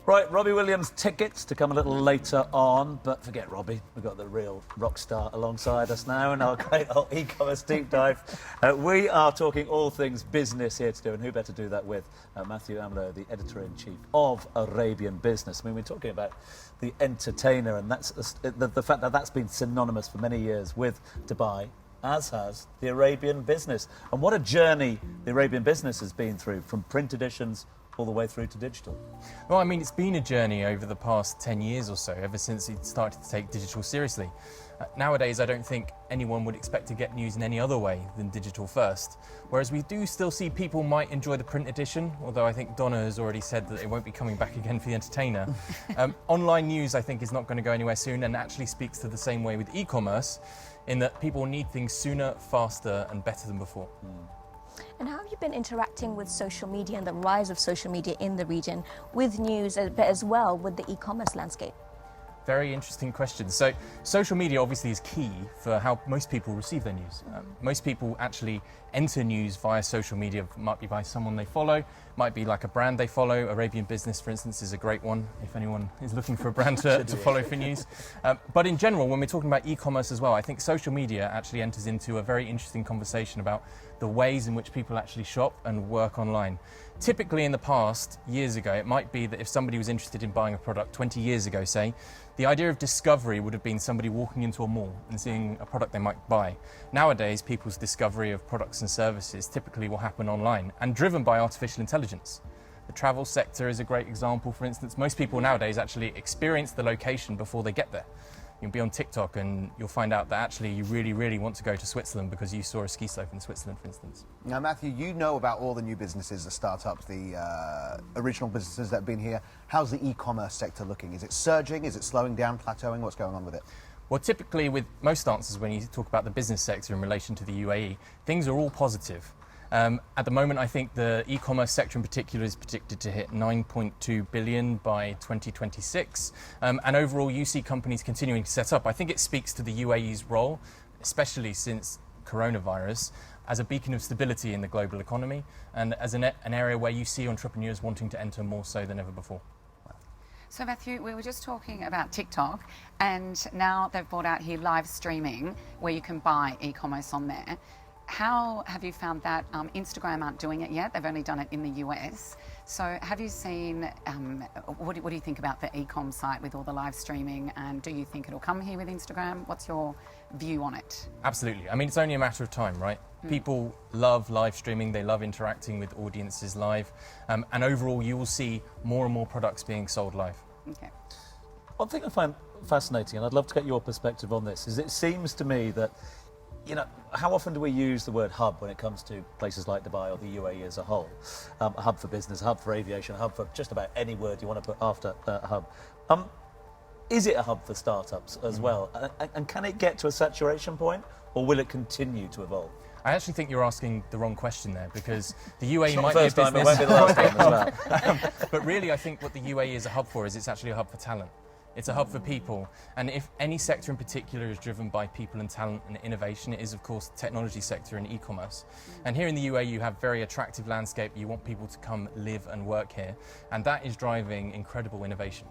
Right, Robbie Williams tickets to come a little later on, but forget Robbie, we've got the real rock star alongside us now in our great old e-commerce deep dive. We are talking all things business here today, and who better to do that with Matthew Amlot, the editor-in-chief of Arabian Business. I mean, we're talking about the entertainer, and that's the fact that that's been synonymous for many years with Dubai, as has the Arabian Business. And what a journey the Arabian Business has been through, from print editions all the way through to digital. Well, I mean, it's been a journey over the past 10 years or so, ever since it started to take digital seriously. Nowadays, I don't think anyone would expect to get news in any other way than digital first, whereas we do still see people might enjoy the print edition, although I think Donna has already said that it won't be coming back again for the entertainer. Online news, I think, is not going to go anywhere soon, and actually speaks to the same way with e-commerce, in that people need things sooner, faster and better than before. And how have you been interacting with social media and the rise of social media in the region, with news, but as well with the e-commerce landscape? Very interesting question. So social media obviously is key for how most people receive their news. Most people actually enter news via social media. Might be by someone they follow, might be like a brand they follow. Arabian Business, for instance, is a great one if anyone is looking for a brand to follow for news. But in general, when we're talking about e-commerce as well, I think social media actually enters into a very interesting conversation about the ways in which people actually shop and work online. Typically in the past, years ago, it might be that if somebody was interested in buying a product 20 years ago, say, the idea of discovery would have been somebody walking into a mall and seeing a product they might buy. Nowadays, people's discovery of products and services typically will happen online and driven by artificial intelligence. The travel sector is a great example, for instance. Most people nowadays actually experience the location before they get there. You'll be on TikTok and you'll find out that actually you really, really want to go to Switzerland because you saw a ski slope in Switzerland, for instance. Now, Matthew, you know about all the new businesses, the startups, the original businesses that have been here. How's the e-commerce sector looking? Is it surging? Is it slowing down, plateauing? What's going on with it? Well, typically with most answers when you talk about the business sector in relation to the UAE, things are all positive. At the moment, I think the e-commerce sector in particular is predicted to hit 9.2 billion by 2026. And overall, you see companies continuing to set up. I think it speaks to the UAE's role, especially since coronavirus, as a beacon of stability in the global economy and as an area where you see entrepreneurs wanting to enter more so than ever before. So Matthew, we were just talking about TikTok, and now they've brought out here live streaming where you can buy e-commerce on there. How have you found that? Instagram aren't doing it yet. They've only done it in the US. So have you seen, what do you think about the e-com site with all the live streaming, and do you think it'll come here with Instagram? What's your view on it? Absolutely. I mean, it's only a matter of time, right? People love live streaming. They love interacting with audiences live. And overall, you will see more and more products being sold live. Okay. One thing I find fascinating, and I'd love to get your perspective on this, is it seems to me that, you know, how often do we use the word hub when it comes to places like Dubai or the UAE as a whole? A hub for business, a hub for aviation, a hub for just about any word you want to put after hub. Is it a hub for startups as well? And can it get to a saturation point, or will it continue to evolve? I actually think you're asking the wrong question there, because the UAE might be be a the first time, business. it won't be the last time as well. But really, I think what the UAE is a hub for is it's actually a hub for talent. It's a hub for people. And if any sector in particular is driven by people and talent and innovation, it is, of course, the technology sector and e-commerce. And here in the UAE, you have very attractive landscape. You want people to come live and work here. And that is driving incredible innovation.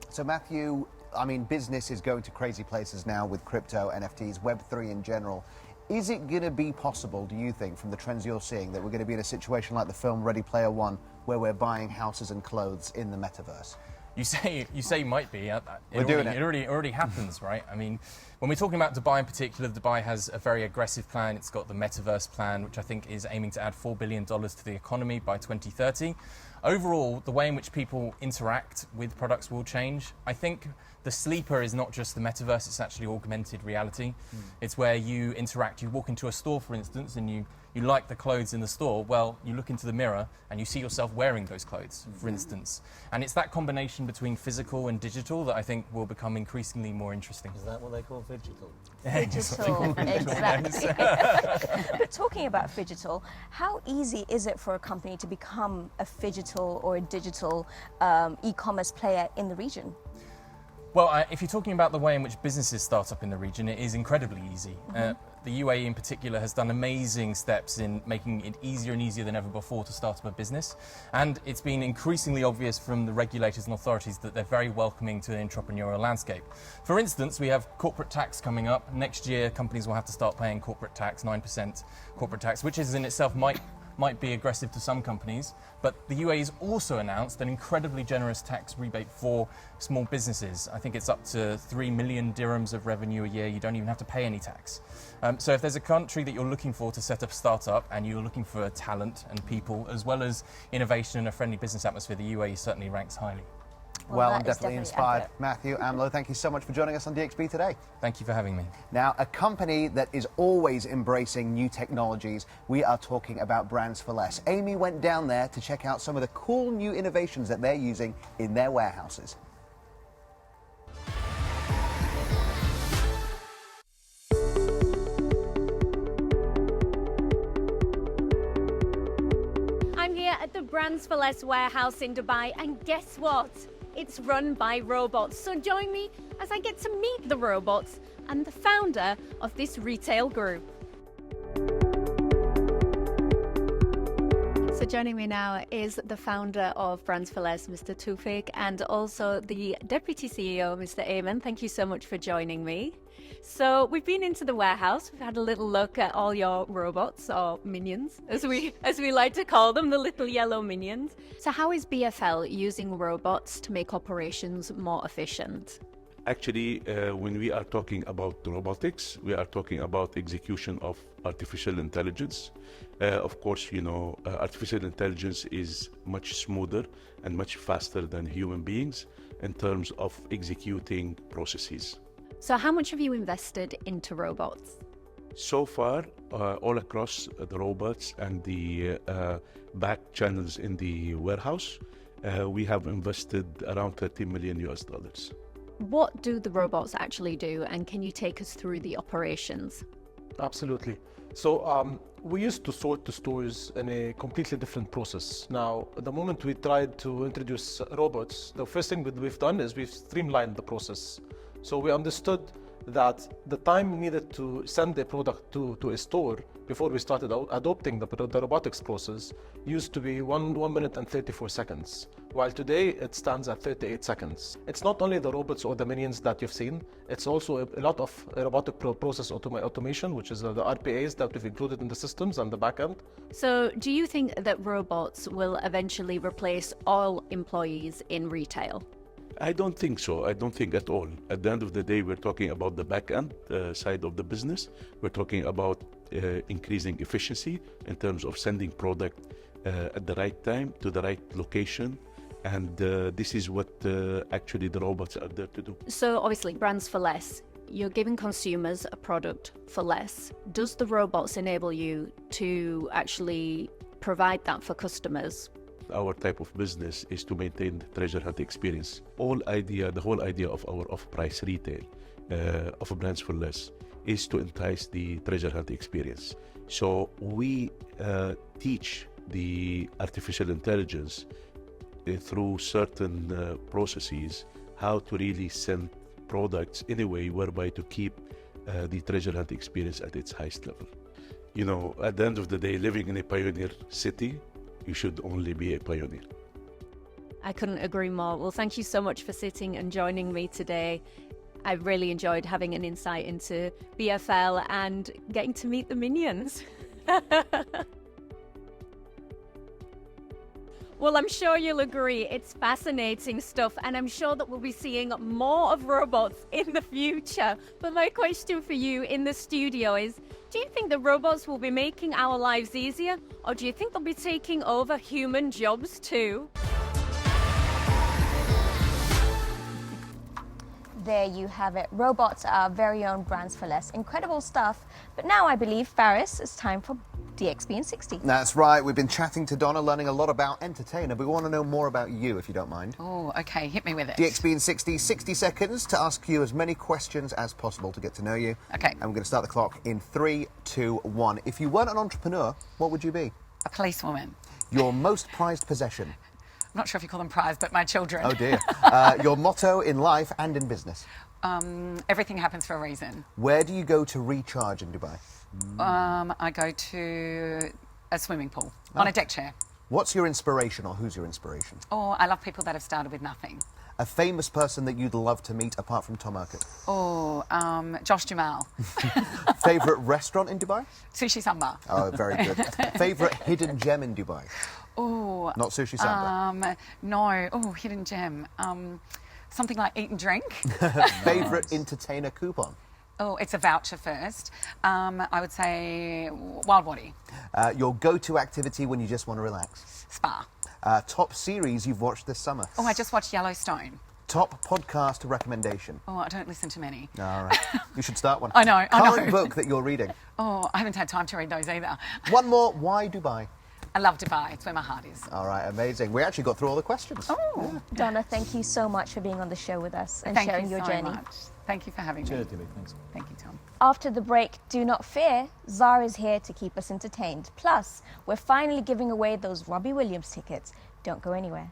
So, Matthew, I mean, business is going to crazy places now with crypto, NFTs, Web3 in general. Is it going to be possible, do you think, from the trends you're seeing, that we're going to be in a situation like the film Ready Player One, where we're buying houses and clothes in the metaverse? You say might be. It already happens, right? I mean, when we're talking about Dubai in particular, Dubai has a very aggressive plan. It's got the metaverse plan, which I think is aiming to add $4 billion to the economy by 2030. Overall, the way in which people interact with products will change. I think the sleeper is not just the metaverse, it's actually augmented reality. It's where you interact. You walk into a store, for instance, and you like the clothes in the store. Well, you look into the mirror and you see yourself wearing those clothes, for instance. And it's that combination between physical and digital that I think will become increasingly more interesting. Is that what they call phygital? Digital, exactly. But talking about phygital, how easy is it for a company to become a phygital or a digital e-commerce player in the region? Well, if you're talking about the way in which businesses start up in the region, it is incredibly easy. the UAE in particular has done amazing steps in making it easier and easier than ever before to start up a business. And it's been increasingly obvious from the regulators and authorities that they're very welcoming to the entrepreneurial landscape. For instance, we have corporate tax coming up. Next year, companies will have to start paying corporate tax, 9% corporate tax, which is in itself might be aggressive to some companies, but the UAE has also announced an incredibly generous tax rebate for small businesses. I think it's up to 3 million dirhams of revenue a year. You don't even have to pay any tax. So if there's a country that you're looking for to set up a startup and you're looking for talent and people, as well as innovation and a friendly business atmosphere, the UAE certainly ranks highly. Well, that I'm is definitely inspired. accurate. Matthew Amlot, thank you so much for joining us on DXB today. Thank you for having me. Now, a company that is always embracing new technologies, we are talking about Brands for Less. Amy went down there to check out some of the cool new innovations that they're using in their warehouses. I'm here at the Brands for Less warehouse in Dubai, and guess what? It's run by robots. So join me as I get to meet the robots and the founder of this retail group. So joining me now is the founder of Brands for Less, Mr. Tufik, and also the Deputy CEO, Mr. Ayman. Thank you so much for joining me. So we've been into the warehouse. We've had a little look at all your robots, or minions, as we like to call them, the little yellow minions. So how is BFL using robots to make operations more efficient? Actually, when we are talking about robotics, we are talking about execution of artificial intelligence. Of course, you know, artificial intelligence is much smoother and much faster than human beings in terms of executing processes. So how much have you invested into robots? So far, all across the robots and the back channels in the warehouse, we have invested around $13 million. What do the robots actually do, and can you take us through the operations? Absolutely. So we used to sort the stores in a completely different process. Now, the moment we tried to introduce robots, the first thing that we've done is we've streamlined the process. So we understood that the time needed to send a product to a store before we started adopting the robotics process used to be 1 minute and 34 seconds, while today it stands at 38 seconds. It's not only the robots or the minions that you've seen, it's also a lot of robotic process automation, which is the RPAs that we've included in the systems and the backend. So do you think that robots will eventually replace all employees in retail? I don't think so. I don't think at all. At the end of the day, we're talking about the back end side of the business. We're talking about increasing efficiency in terms of sending product at the right time to the right location. And this is what actually the robots are there to do. So obviously, Brands for Less, you're giving consumers a product for less. Does the robots enable you to actually provide that for customers? Our type of business is to maintain the treasure hunt experience. The whole idea of our off-price retail, of Brands for Less, is to entice the treasure hunt experience. So we teach the artificial intelligence through certain processes how to really send products in a way whereby to keep the treasure hunt experience at its highest level. You know, at the end of the day, living in a pioneer city, you should only be a pioneer. I couldn't agree more. Well, thank you so much for sitting and joining me today. I really enjoyed having an insight into BFL and getting to meet the minions. Well, I'm sure you'll agree it's fascinating stuff, and I'm sure that we'll be seeing more of robots in the future. But my question for you in the studio is, do you think the robots will be making our lives easier, or do you think they'll be taking over human jobs too? There you have it. Robots are our very own Brands for Less. Incredible stuff. But now I believe, Faris, it's time for DXB in 60. That's right. We've been chatting to Donna, learning a lot about entertainer, but we want to know more about you, if you don't mind. Oh, okay, hit me with it. DXB in 60 seconds to ask you as many questions as possible to get to know you. Okay. And we're going to start the clock in 3, 2, 1. If you weren't an entrepreneur, what would you be? A policewoman. Your most prized possession? I'm not sure if you call them prize, but my children. Oh dear. Your motto in life and in business? Everything happens for a reason. Where do you go to recharge in Dubai? I go to a swimming pool on a deck chair. What's your inspiration, or who's your inspiration? Oh, I love people that have started with nothing. A famous person that you'd love to meet apart from Tom Urquhart? Oh, Josh Jamal. Favourite restaurant in Dubai? Sushi Samba. Oh, very good. Favourite hidden gem in Dubai? Oh. Not Sushi Samba. No. Oh, hidden gem. Something like eat and drink. Favourite entertainer coupon? Oh, it's a voucher first. I would say Wild Wadi. Your go-to activity when you just want to relax? Spa. Top series you've watched this summer? Oh, I just watched Yellowstone. Top podcast recommendation? Oh, I don't listen to many. All right. You should start one. I know. Current book that you're reading? Oh, I haven't had time to read those either. One more. Why Dubai? I love Dubai. It's where my heart is. All right, amazing. We actually got through all the questions. Oh, Donna, thank you so much for being on the show with us and thank sharing you your so journey. much. Thank you for having me. Cheers, Dilly. Thanks. Thank you, Tom. After the break, do not fear, Zara is here to keep us entertained. Plus, we're finally giving away those Robbie Williams tickets. Don't go anywhere.